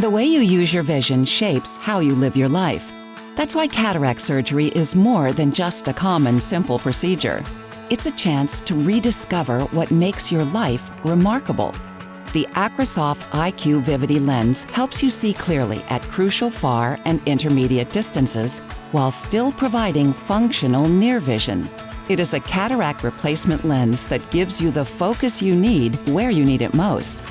The way you use your vision shapes how you live your life. That's why cataract surgery is more than just a common, simple procedure. It's a chance to rediscover what makes your life remarkable. The AcrySof IQ Vivity lens helps you see clearly at crucial far and intermediate distances while still providing functional near vision. It is a cataract replacement lens that gives you the focus you need where you need it most.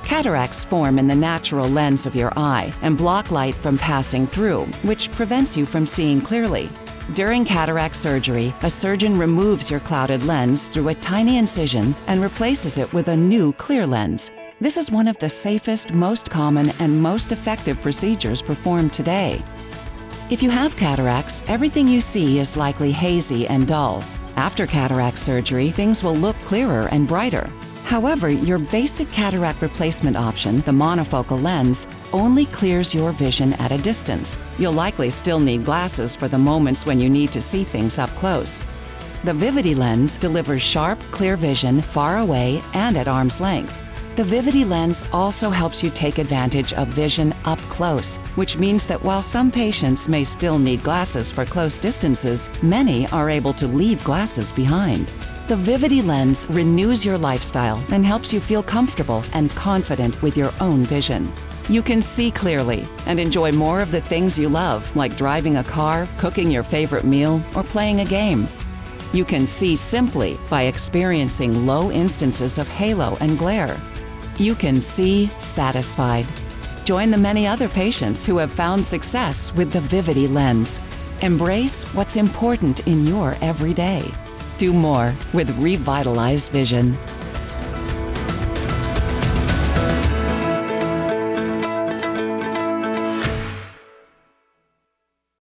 Cataracts form in the natural lens of your eye and block light from passing through, which prevents you from seeing clearly. During cataract surgery, a surgeon removes your clouded lens through a tiny incision and replaces it with a new clear lens. This is one of the safest, most common, and most effective procedures performed today. If you have cataracts, everything you see is likely hazy and dull. After cataract surgery, things will look clearer and brighter. However, your basic cataract replacement option, the monofocal lens, only clears your vision at a distance. You'll likely still need glasses for the moments when you need to see things up close. The Vivity lens delivers sharp, clear vision far away and at arm's length. The Vivity lens also helps you take advantage of vision up close, which means that while some patients may still need glasses for close distances, many are able to leave glasses behind. The Vivity lens renews your lifestyle and helps you feel comfortable and confident with your own vision. You can see clearly and enjoy more of the things you love, like driving a car, cooking your favorite meal, or playing a game. You can see simply by experiencing low instances of halo and glare. You can see satisfied. Join the many other patients who have found success with the Vivity lens. Embrace what's important in your everyday. Do more with revitalized vision.